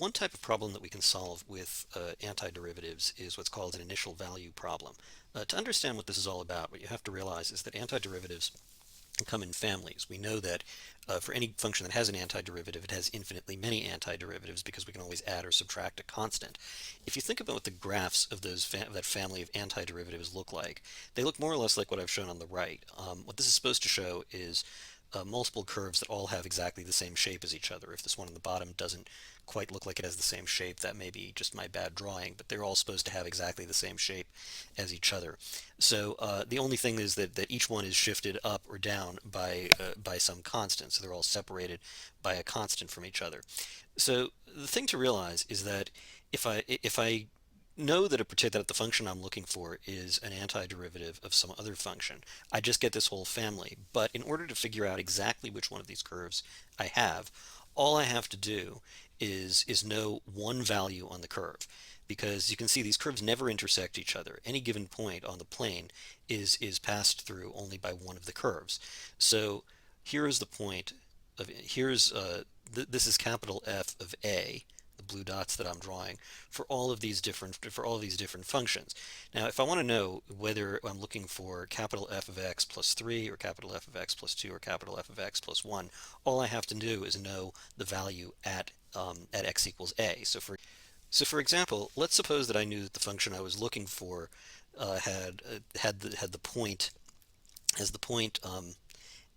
One type of problem that we can solve with antiderivatives is what's called an initial value problem. To understand what this is all about, what you have to realize is that antiderivatives come in families. We know that for any function that has an antiderivative, it has infinitely many antiderivatives because we can always add or subtract a constant. If you think about what the graphs of that family of antiderivatives look like, they look more or less like what I've shown on the right. What this is supposed to show is multiple curves that all have exactly the same shape as each other. If this one on the bottom doesn't quite look like it has the same shape, that may be just my bad drawing, but they're all supposed to have exactly the same shape as each other. So the only thing is that each one is shifted up or down by some constant, so they're all separated by a constant from each other. So the thing to realize is that if I know that the function I'm looking for is an antiderivative of some other function, I just get this whole family. But in order to figure out exactly which one of these curves I have, all I have to do is know one value on the curve, because you can see these curves never intersect each other. Any given point on the plane is passed through only by one of the curves. So here is the point of this is capital F of A, the blue dots that I'm drawing, for all of these different functions. Now, if I want to know whether I'm looking for capital F of x plus 3 or capital F of x plus 2 or capital F of x plus 1, all I have to do is know the value at x equals a. So for example, let's suppose that I knew that the function I was looking for had the point as the point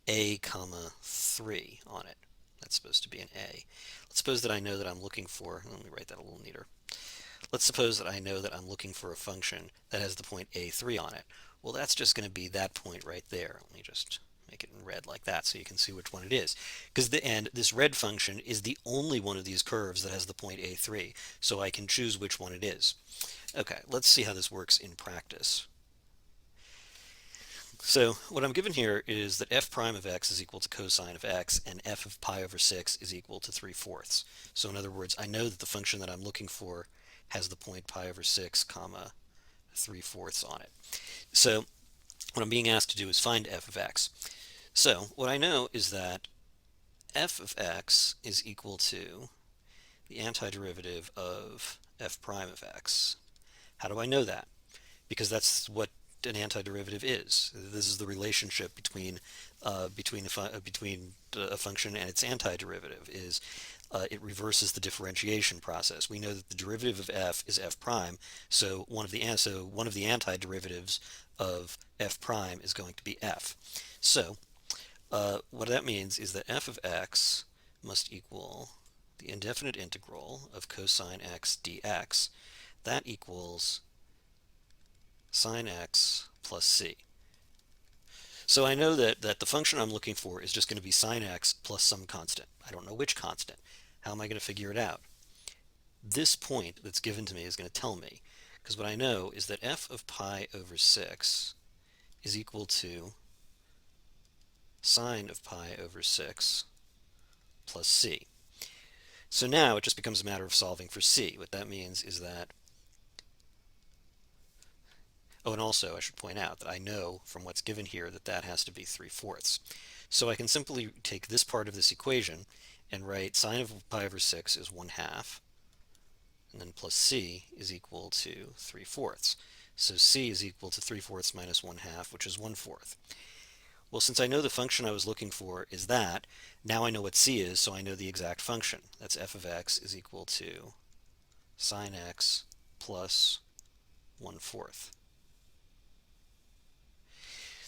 a comma 3 on it. That's supposed to be an a. Let's suppose that I know that I'm looking for, let me write that a little neater. Let's suppose that I know that I'm looking for a function that has the point a3 on it. Well, that's just going to be that point right there. Let me just make it in red like that so you can see which one it is. Because this red function is the only one of these curves that has the point a3, so I can choose which one it is. Okay, let's see how this works in practice. So what I'm given here is that f prime of x is equal to cosine of x, and f of pi over 6 is equal to 3/4. So in other words, I know that the function that I'm looking for has the point pi over 6 comma 3/4 on it. So what I'm being asked to do is find f of x. So what I know is that f of x is equal to the antiderivative of f prime of x. How do I know that? Because that's what an antiderivative is. This is the relationship between a function and its antiderivative. It reverses the differentiation process. We know that the derivative of f is f prime, so one of the antiderivatives of f prime is going to be f. So what that means is that f of x must equal the indefinite integral of cosine x dx. That equals sine x plus c. So I know that the function I'm looking for is just going to be sine x plus some constant. I don't know which constant. How am I going to figure it out? This point that's given to me is going to tell me, because what I know is that f of pi over 6 is equal to sine of pi over 6 plus c. So now it just becomes a matter of solving for c. What that means is that oh, and also I should point out that I know from what's given here that that has to be 3/4. So I can simply take this part of this equation and write sine of pi over 6 is 1/2, and then plus c is equal to 3/4. So c is equal to 3/4 minus 1/2, which is 1/4. Well, since I know the function I was looking for is that, now I know what c is, so I know the exact function. That's f of x is equal to sine x plus 1/4.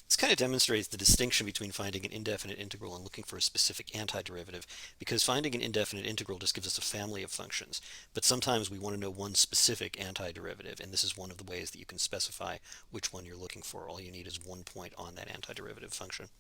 This kind of demonstrates the distinction between finding an indefinite integral and looking for a specific antiderivative, because finding an indefinite integral just gives us a family of functions, but sometimes we want to know one specific antiderivative, and this is one of the ways that you can specify which one you're looking for. All you need is one point on that antiderivative function.